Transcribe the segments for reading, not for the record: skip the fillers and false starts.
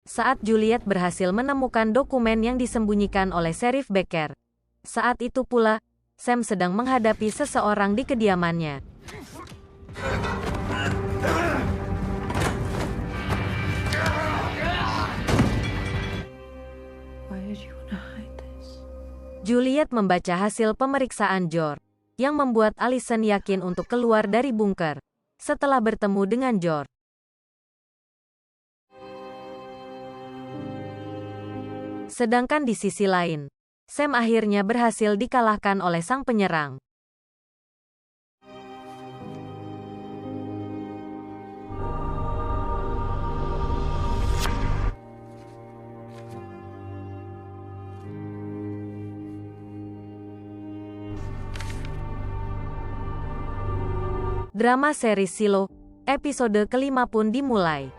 saat Juliet berhasil menemukan dokumen yang disembunyikan oleh Sheriff Baker. Saat itu pula, Sam sedang menghadapi seseorang di kediamannya. Juliet membaca hasil pemeriksaan George, yang membuat Allison yakin untuk keluar dari bunker. Setelah bertemu dengan George, sedangkan di sisi lain, Sam akhirnya berhasil dikalahkan oleh sang penyerang. Drama seri Silo, episode kelima pun dimulai.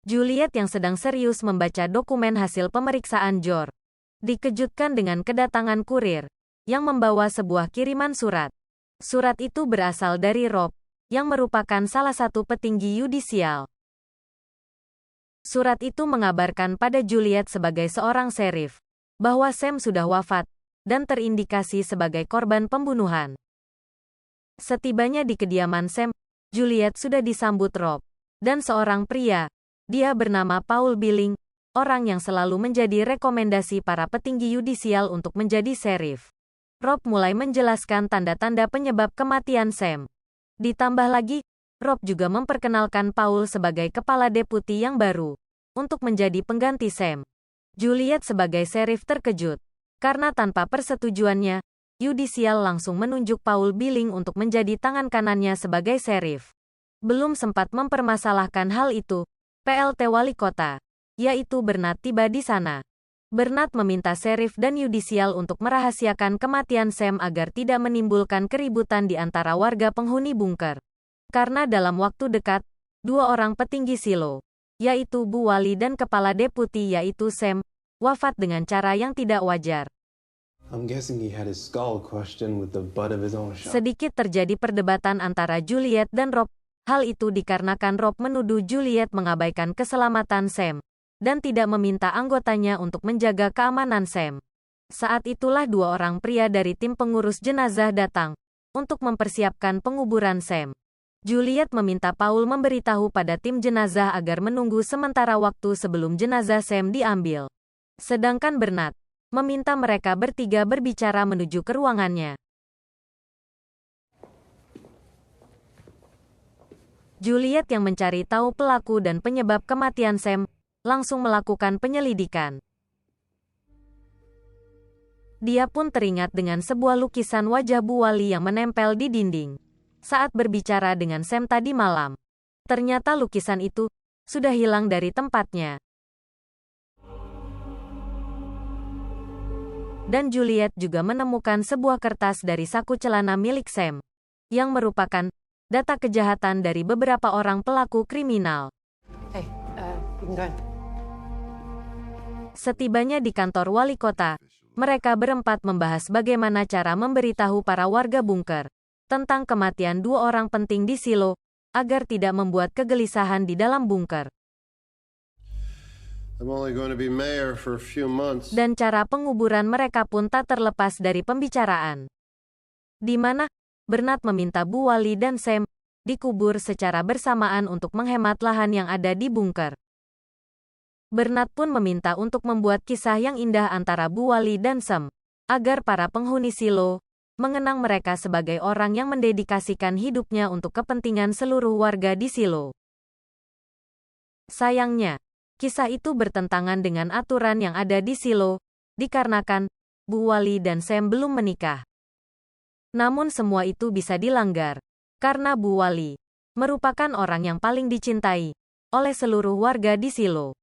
Juliet yang sedang serius membaca dokumen hasil pemeriksaan George, dikejutkan dengan kedatangan kurir, yang membawa sebuah kiriman surat. Surat itu berasal dari Rob, yang merupakan salah satu petinggi yudisial. Surat itu mengabarkan pada Juliet sebagai seorang sheriff, bahwa Sam sudah wafat, dan terindikasi sebagai korban pembunuhan. Setibanya di kediaman Sam, Juliet sudah disambut Rob, dan seorang pria, dia bernama Paul Billing, orang yang selalu menjadi rekomendasi para petinggi yudisial untuk menjadi sheriff. Rob mulai menjelaskan tanda-tanda penyebab kematian Sam. Ditambah lagi, Rob juga memperkenalkan Paul sebagai kepala deputi yang baru, untuk menjadi pengganti Sam. Juliet sebagai sheriff terkejut, karena tanpa persetujuannya, yudisial langsung menunjuk Paul Billing untuk menjadi tangan kanannya sebagai sheriff. Belum sempat mempermasalahkan hal itu, PLT Wali Kota, yaitu Bernard tiba di sana. Bernard meminta sheriff dan yudisial untuk merahasiakan kematian Sam agar tidak menimbulkan keributan di antara warga penghuni bunker. Karena dalam waktu dekat, dua orang petinggi Silo, yaitu Bu Wali dan kepala deputi yaitu Sam, wafat dengan cara yang tidak wajar. Sedikit terjadi perdebatan antara Juliet dan Rob. Hal itu dikarenakan Rob menuduh Juliet mengabaikan keselamatan Sam, dan tidak meminta anggotanya untuk menjaga keamanan Sam. Saat itulah dua orang pria dari tim pengurus jenazah datang, untuk mempersiapkan penguburan Sam. Juliet meminta Paul memberitahu pada tim jenazah agar menunggu sementara waktu sebelum jenazah Sam diambil. Sedangkan Bernard meminta mereka bertiga berbicara menuju ke ruangannya. Juliet yang mencari tahu pelaku dan penyebab kematian Sam, langsung melakukan penyelidikan. Dia pun teringat dengan sebuah lukisan wajah Bu Wali yang menempel di dinding. Saat berbicara dengan Sam tadi malam, ternyata lukisan itu sudah hilang dari tempatnya. Dan Juliet juga menemukan sebuah kertas dari saku celana milik Sam, yang merupakan data kejahatan dari beberapa orang pelaku kriminal. Setibanya di kantor wali kota, mereka berempat membahas bagaimana cara memberitahu para warga bunker tentang kematian dua orang penting di Silo, agar tidak membuat kegelisahan di dalam bunker. Dan cara penguburan mereka pun tak terlepas dari pembicaraan, di mana Bernard meminta Bu Wali dan Sam dikubur secara bersamaan untuk menghemat lahan yang ada di bunker. Bernard pun meminta untuk membuat kisah yang indah antara Bu Wali dan Sam, agar para penghuni Silo mengenang mereka sebagai orang yang mendedikasikan hidupnya untuk kepentingan seluruh warga di Silo. Sayangnya, kisah itu bertentangan dengan aturan yang ada di Silo, dikarenakan Bu Wali dan Sam belum menikah. Namun semua itu bisa dilanggar, karena Bu Wali merupakan orang yang paling dicintai oleh seluruh warga di Silo.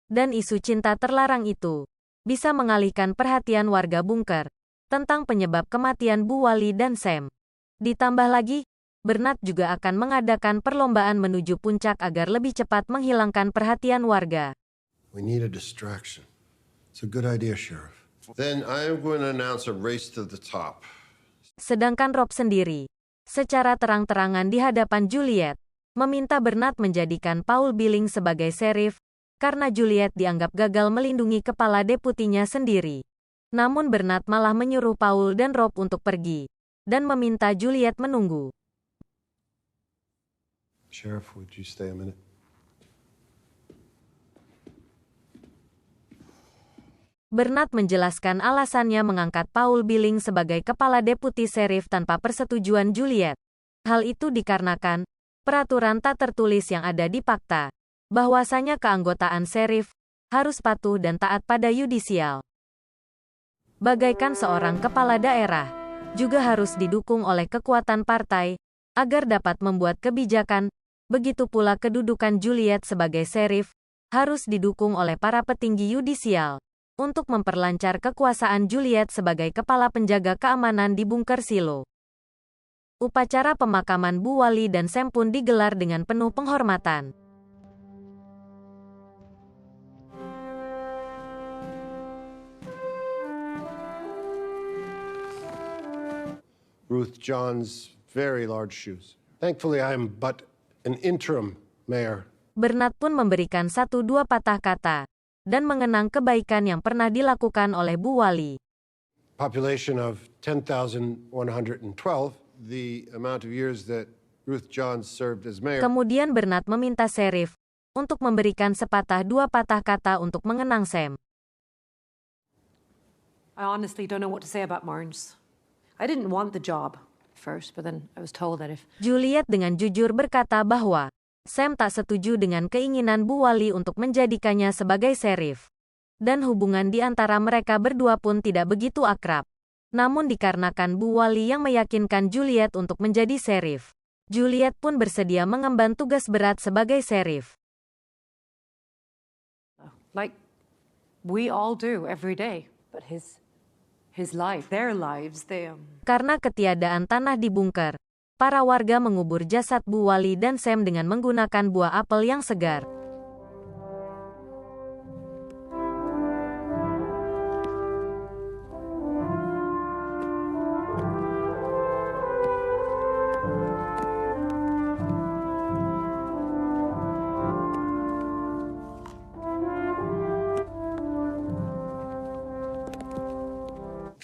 Dan isu cinta terlarang itu bisa mengalihkan perhatian warga bunker tentang penyebab kematian Bu Wali dan Sam. Ditambah lagi, Bernard juga akan mengadakan perlombaan menuju puncak agar lebih cepat menghilangkan perhatian warga. We need a distraction. It's a good idea, Sheriff. Then I am going to announce a race to the top. Sedangkan Rob sendiri, secara terang-terangan di hadapan Juliet, meminta Bernard menjadikan Paul Billing sebagai sheriff, karena Juliet dianggap gagal melindungi kepala deputinya sendiri. Namun Bernard malah menyuruh Paul dan Rob untuk pergi, dan meminta Juliet menunggu. Sheriff, would you stay a minute? Bernard menjelaskan alasannya mengangkat Paul Billing sebagai kepala deputi sheriff tanpa persetujuan Juliet. Hal itu dikarenakan peraturan tak tertulis yang ada di Fakta, bahwasanya keanggotaan sheriff harus patuh dan taat pada yudisial. Bagaikan seorang kepala daerah, juga harus didukung oleh kekuatan partai, agar dapat membuat kebijakan. Begitu pula kedudukan Juliet sebagai sheriff, harus didukung oleh para petinggi yudisial, untuk memperlancar kekuasaan Juliet sebagai kepala penjaga keamanan di bunker Silo. Upacara pemakaman Bu Wally dan Sam pun digelar dengan penuh penghormatan. Ruth John's very large shoes. Thankfully, I am but an interim mayor. Bernard pun memberikan 1-2 patah kata, dan mengenang kebaikan yang pernah dilakukan oleh Bu Wally. Population of 10,112, the amount of years that Ruth Johns served as mayor. Kemudian Bernard meminta sheriff untuk memberikan 1-2 patah kata untuk mengenang Sam. I honestly don't know what to say about Marnes. I didn't want the job first, but then I was told that if... Juliet dengan jujur berkata bahwa Sam tak setuju dengan keinginan Bu Wally untuk menjadikannya sebagai sheriff. Dan hubungan di antara mereka berdua pun tidak begitu akrab. Namun dikarenakan Bu Wally yang meyakinkan Juliet untuk menjadi sheriff, Juliet pun bersedia mengemban tugas berat sebagai sheriff. Like we all do every day, but his life, their lives, Karena ketiadaan tanah di bunker, para warga mengubur jasad Bu Wally dan Sam dengan menggunakan buah apel yang segar.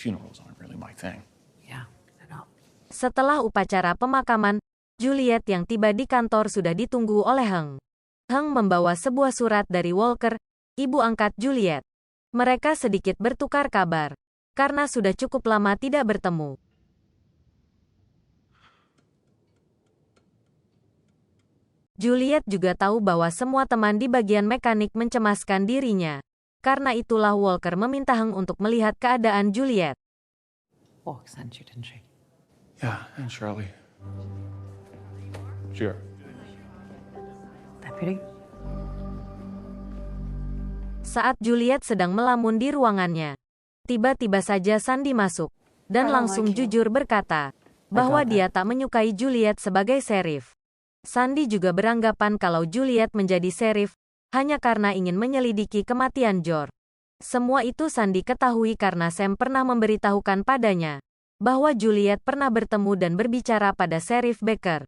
Funerals aren't really my thing. Yeah, they're not. Setelah upacara pemakaman, Juliet yang tiba di kantor sudah ditunggu oleh Heng. Heng membawa sebuah surat dari Walker, ibu angkat Juliet. Mereka sedikit bertukar kabar, karena sudah cukup lama tidak bertemu. Juliet juga tahu bahwa semua teman di bagian mekanik mencemaskan dirinya. Karena itulah Walker meminta Heng untuk melihat keadaan Juliet. Walk sent you, didn't she? Yeah, and Shirley. Sure. Deputy? Saat Juliet sedang melamun di ruangannya, tiba-tiba saja Sandy masuk, dan langsung jujur berkata bahwa dia tak menyukai Juliet sebagai sheriff. Sandy juga beranggapan kalau Juliet menjadi sheriff hanya karena ingin menyelidiki kematian George. Semua itu Sandy ketahui karena Sam pernah memberitahukan padanya bahwa Juliet pernah bertemu dan berbicara pada Sheriff Baker.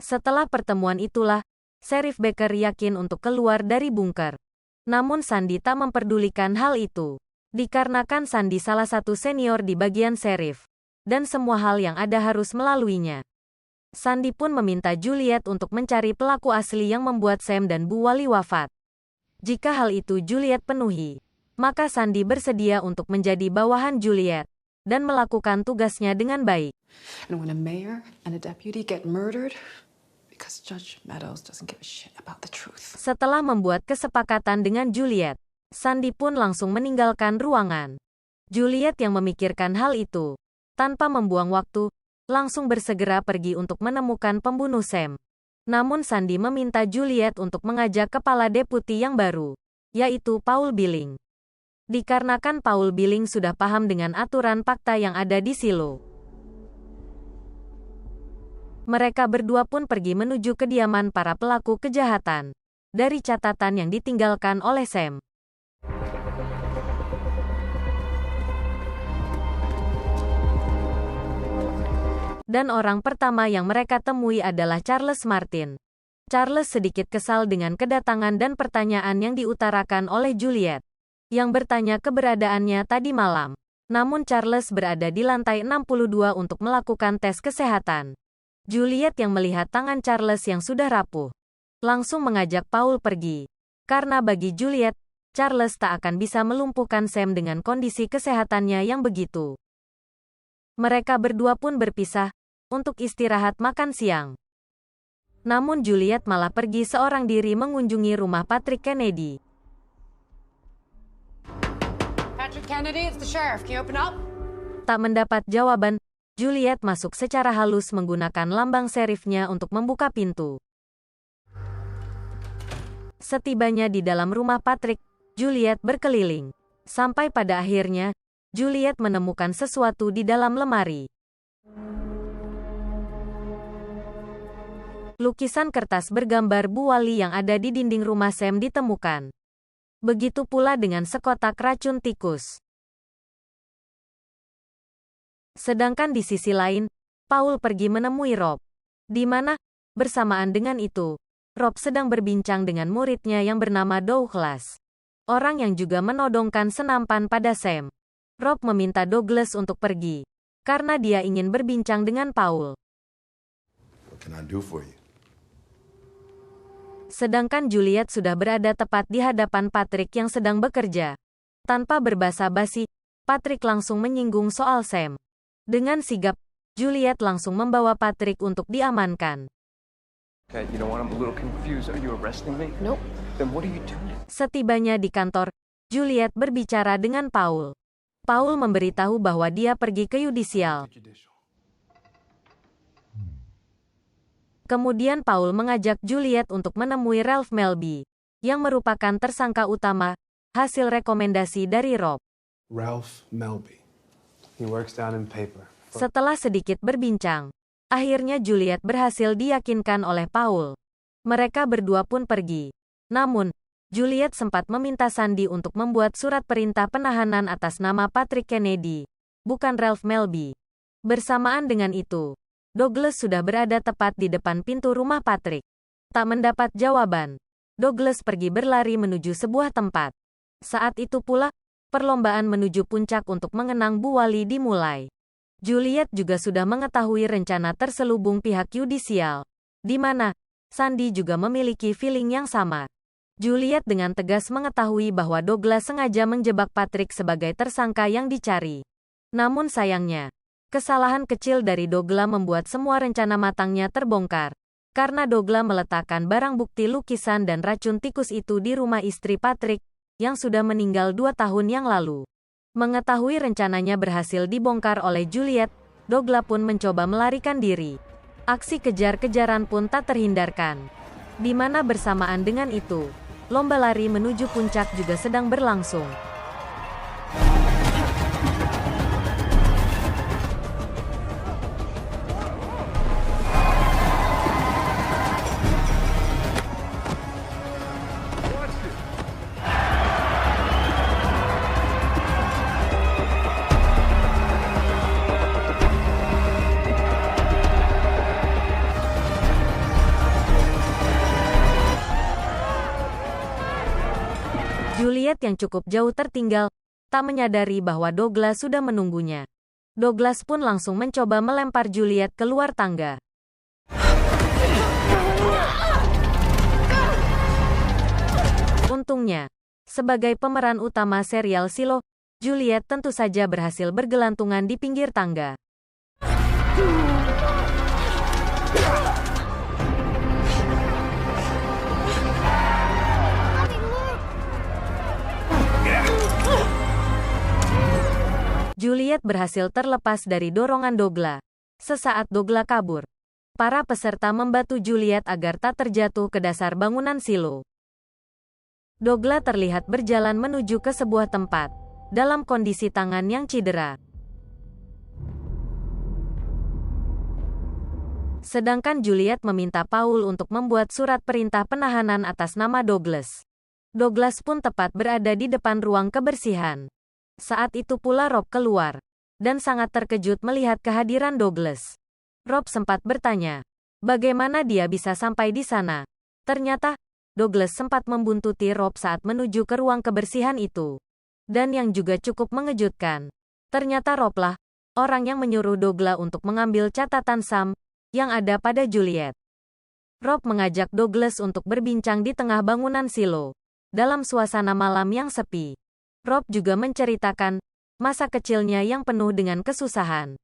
Setelah pertemuan itulah, Sheriff Baker yakin untuk keluar dari bunker. Namun Sandy tak memperdulikan hal itu, dikarenakan Sandy salah satu senior di bagian sheriff, dan semua hal yang ada harus melaluinya. Sandy pun meminta Juliet untuk mencari pelaku asli yang membuat Sam dan Bu Wally wafat. Jika hal itu Juliet penuhi, maka Sandy bersedia untuk menjadi bawahan Juliet dan melakukan tugasnya dengan baik. And when a mayor and a deputy get murdered because Judge Meadows doesn't give a shit about the truth. Setelah membuat kesepakatan dengan Juliet, Sandy pun langsung meninggalkan ruangan. Juliet yang memikirkan hal itu, tanpa membuang waktu, langsung bersegera pergi untuk menemukan pembunuh Sam. Namun Sandy meminta Juliet untuk mengajak kepala deputi yang baru, yaitu Paul Billing. Dikarenakan Paul Billing sudah paham dengan aturan fakta yang ada di Silo. Mereka berdua pun pergi menuju kediaman para pelaku kejahatan. Dari catatan yang ditinggalkan oleh Sam, dan orang pertama yang mereka temui adalah Charles Martin. Charles sedikit kesal dengan kedatangan dan pertanyaan yang diutarakan oleh Juliet, yang bertanya keberadaannya tadi malam. Namun Charles berada di lantai 62 untuk melakukan tes kesehatan. Juliet yang melihat tangan Charles yang sudah rapuh, langsung mengajak Paul pergi. Karena bagi Juliet, Charles tak akan bisa melumpuhkan Sam dengan kondisi kesehatannya yang begitu. Mereka berdua pun berpisah untuk istirahat makan siang. Namun Juliet malah pergi seorang diri mengunjungi rumah Patrick Kennedy. Patrick Kennedy, it's the sheriff. Can you open up? Tak mendapat jawaban, Juliet masuk secara halus menggunakan lambang serifnya untuk membuka pintu. Setibanya di dalam rumah Patrick, Juliet berkeliling. Sampai pada akhirnya, Juliet menemukan sesuatu di dalam lemari. Lukisan kertas bergambar Bu Wali yang ada di dinding rumah Sam ditemukan. Begitu pula dengan sekotak racun tikus. Sedangkan di sisi lain, Paul pergi menemui Rob. Di mana, bersamaan dengan itu, Rob sedang berbincang dengan muridnya yang bernama Douglas. Orang yang juga menodongkan senampan pada Sam. Rob meminta Douglas untuk pergi, karena dia ingin berbincang dengan Paul. What can I do for you? Sedangkan Juliet sudah berada tepat di hadapan Patrick yang sedang bekerja. Tanpa berbasa-basi, Patrick langsung menyinggung soal Sam. Dengan sigap, Juliet langsung membawa Patrick untuk diamankan. Okay, you know what? I'm a little confused. Are you arresting me? Nope. Then what are you doing? Setibanya di kantor, Juliet berbicara dengan Paul. Paul memberitahu bahwa dia pergi ke yudisial. Kemudian Paul mengajak Juliet untuk menemui Ralph Melby, yang merupakan tersangka utama, hasil rekomendasi dari Rob. Ralph Melby. He works down in paper. Setelah sedikit berbincang, akhirnya Juliet berhasil diyakinkan oleh Paul. Mereka berdua pun pergi. Namun, Juliet sempat meminta Sandy untuk membuat surat perintah penahanan atas nama Patrick Kennedy, bukan Ralph Melby. Bersamaan dengan itu, Douglas sudah berada tepat di depan pintu rumah Patrick. Tak mendapat jawaban, Douglas pergi berlari menuju sebuah tempat. Saat itu pula, perlombaan menuju puncak untuk mengenang Bu Wali dimulai. Juliet juga sudah mengetahui rencana terselubung pihak yudisial, di mana Sandy juga memiliki feeling yang sama. Juliet dengan tegas mengetahui bahwa Douglas sengaja menjebak Patrick sebagai tersangka yang dicari. Namun sayangnya, kesalahan kecil dari Douglas membuat semua rencana matangnya terbongkar. Karena Douglas meletakkan barang bukti lukisan dan racun tikus itu di rumah istri Patrick, yang sudah meninggal 2 tahun yang lalu. Mengetahui rencananya berhasil dibongkar oleh Juliet, Douglas pun mencoba melarikan diri. Aksi kejar-kejaran pun tak terhindarkan. Di mana bersamaan dengan itu, lomba lari menuju puncak juga sedang berlangsung. Juliet yang cukup jauh tertinggal, tak menyadari bahwa Douglas sudah menunggunya. Douglas pun langsung mencoba melempar Juliet keluar tangga. Untungnya, sebagai pemeran utama serial Silo, Juliet tentu saja berhasil bergelantungan di pinggir tangga. Juliet berhasil terlepas dari dorongan Douglas. Sesaat Douglas kabur, para peserta membantu Juliet agar tak terjatuh ke dasar bangunan silo. Douglas terlihat berjalan menuju ke sebuah tempat, dalam kondisi tangan yang cedera. Sedangkan Juliet meminta Paul untuk membuat surat perintah penahanan atas nama Douglas. Douglas pun tepat berada di depan ruang kebersihan. Saat itu pula Rob keluar, dan sangat terkejut melihat kehadiran Douglas. Rob sempat bertanya, bagaimana dia bisa sampai di sana. Ternyata, Douglas sempat membuntuti Rob saat menuju ke ruang kebersihan itu. Dan yang juga cukup mengejutkan, ternyata Rob lah orang yang menyuruh Douglas untuk mengambil catatan Sam yang ada pada Juliet. Rob mengajak Douglas untuk berbincang di tengah bangunan silo, dalam suasana malam yang sepi. Rob juga menceritakan masa kecilnya yang penuh dengan kesusahan.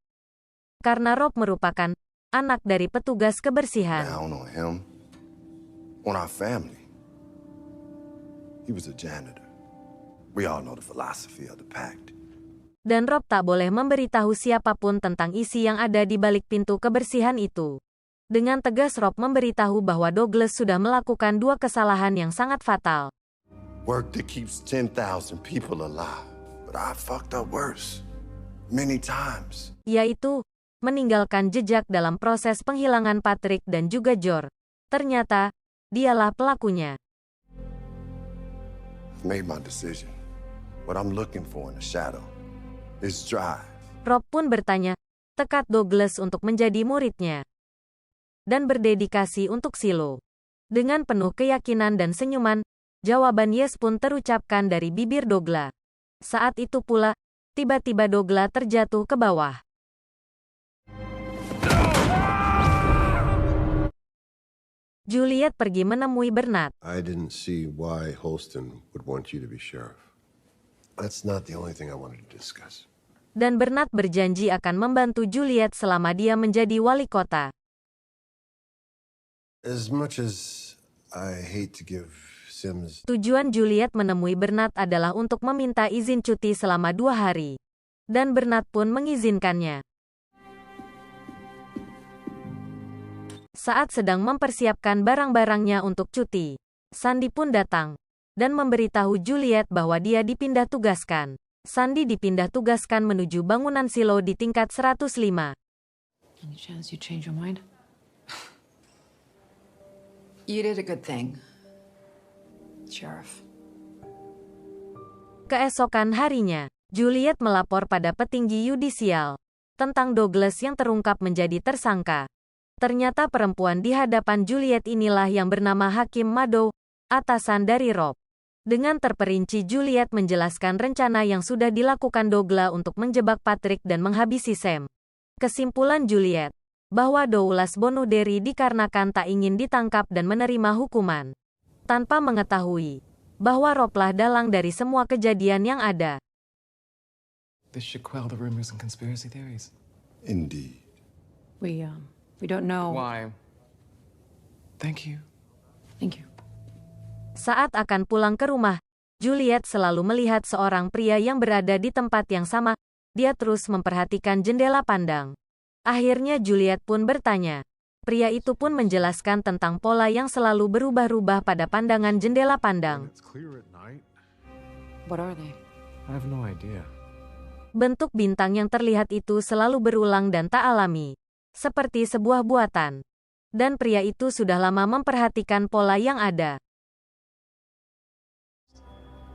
Karena Rob merupakan anak dari petugas kebersihan. Down on him, on our family. He was a janitor. We all know the philosophy of the pact. Dan Rob tak boleh memberitahu siapapun tentang isi yang ada di balik pintu kebersihan itu. Dengan tegas Rob memberitahu bahwa Douglas sudah melakukan 2 kesalahan yang sangat fatal. Work that keeps 10,000 people alive. But I fucked up worse. Many times. Yaitu, meninggalkan jejak dalam proses penghilangan Patrick dan juga Jor. Ternyata, dialah pelakunya. I've made my decision. What I'm looking for in the shadow is drive. Rob pun bertanya, tekad Douglas untuk menjadi muridnya. Dan berdedikasi untuk Silo. Dengan penuh keyakinan dan senyuman, jawaban yes pun terucapkan dari bibir Douglas. Saat itu pula, tiba-tiba Douglas terjatuh ke bawah. Juliet pergi menemui Bernard. I didn't see why Holston would want you to be sheriff. That's not the only thing I wanted to discuss. Dan Bernard berjanji akan membantu Juliet selama dia menjadi wali kota. As much as I hate to give Sims Tujuan Juliet menemui Bernard adalah untuk meminta izin cuti selama 2 hari. Dan Bernard pun mengizinkannya. Saat sedang mempersiapkan barang-barangnya untuk cuti, Sandy pun datang dan memberitahu Juliet bahwa dia dipindah tugaskan. Sandy dipindah tugaskan menuju bangunan silo di tingkat 105. Any chance you change your mind? You did a good thing, Sheriff. Keesokan harinya, Juliet melapor pada petinggi yudisial tentang Douglas yang terungkap menjadi tersangka. Ternyata perempuan di hadapan Juliet inilah yang bernama Hakim Madow, atasan dari Rob. Dengan terperinci Juliet menjelaskan rencana yang sudah dilakukan Douglas untuk menjebak Patrick dan menghabisi Sam. Kesimpulan Juliet, bahwa Douglas bunuh diri dikarenakan tak ingin ditangkap dan menerima hukuman. Tanpa mengetahui bahwa Rob lah dalang dari semua kejadian yang ada. This should quell the rumors and conspiracy theories. Indeed. We don't know. Why? Thank you. Thank you. Saat akan pulang ke rumah, Juliet selalu melihat seorang pria yang berada di tempat yang sama. Dia terus memperhatikan jendela pandang. Akhirnya Juliet pun bertanya. Pria itu pun menjelaskan tentang pola yang selalu berubah-ubah pada pandangan jendela pandang. It's clear at night. What are they? I have no idea. Bentuk bintang yang terlihat itu selalu berulang dan tak alami, seperti sebuah buatan. Dan pria itu sudah lama memperhatikan pola yang ada.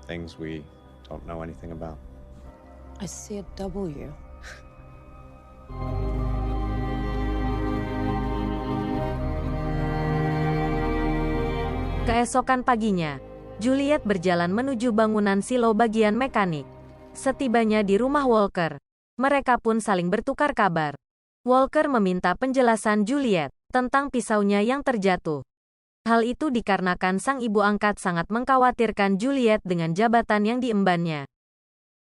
Things we don't know anything about. I see a W. Keesokan paginya, Juliet berjalan menuju bangunan silo bagian mekanik. Setibanya di rumah Walker, mereka pun saling bertukar kabar. Walker meminta penjelasan Juliet tentang pisaunya yang terjatuh. Hal itu dikarenakan sang ibu angkat sangat mengkhawatirkan Juliet dengan jabatan yang diembannya.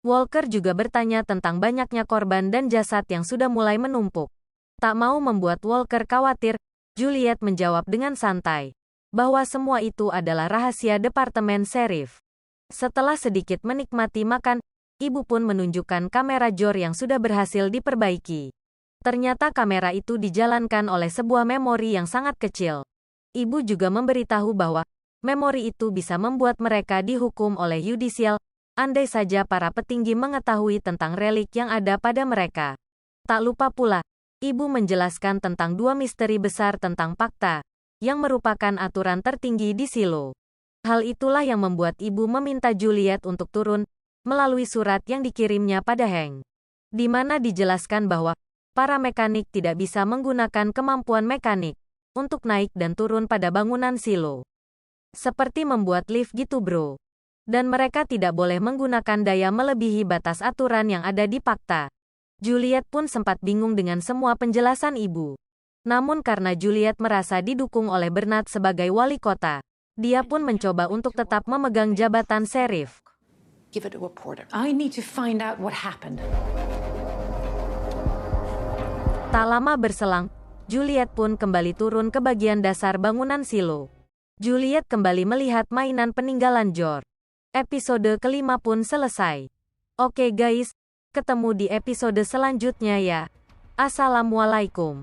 Walker juga bertanya tentang banyaknya korban dan jasad yang sudah mulai menumpuk. Tak mau membuat Walker khawatir, Juliet menjawab dengan santai bahwa semua itu adalah rahasia Departemen Sheriff. Setelah sedikit menikmati makan, ibu pun menunjukkan kamera Jor yang sudah berhasil diperbaiki. Ternyata kamera itu dijalankan oleh sebuah memori yang sangat kecil. Ibu juga memberitahu bahwa memori itu bisa membuat mereka dihukum oleh yudisial, andai saja para petinggi mengetahui tentang relik yang ada pada mereka. Tak lupa pula, Ibu menjelaskan tentang 2 misteri besar tentang fakta, yang merupakan aturan tertinggi di silo. Hal itulah yang membuat ibu meminta Juliet untuk turun, melalui surat yang dikirimnya pada Hank, di mana dijelaskan bahwa para mekanik tidak bisa menggunakan kemampuan mekanik untuk naik dan turun pada bangunan silo. Seperti membuat lift gitu bro. Dan mereka tidak boleh menggunakan daya melebihi batas aturan yang ada di fakta. Juliet pun sempat bingung dengan semua penjelasan ibu. Namun karena Juliet merasa didukung oleh Bernard sebagai wali kota, dia pun mencoba untuk tetap memegang jabatan sheriff. Give it to a reporter. I need to find out what happened. Tak lama berselang, Juliet pun kembali turun ke bagian dasar bangunan silo. Juliet kembali melihat mainan peninggalan George. Episode kelima pun selesai. Oke guys, ketemu di episode selanjutnya ya. Assalamualaikum.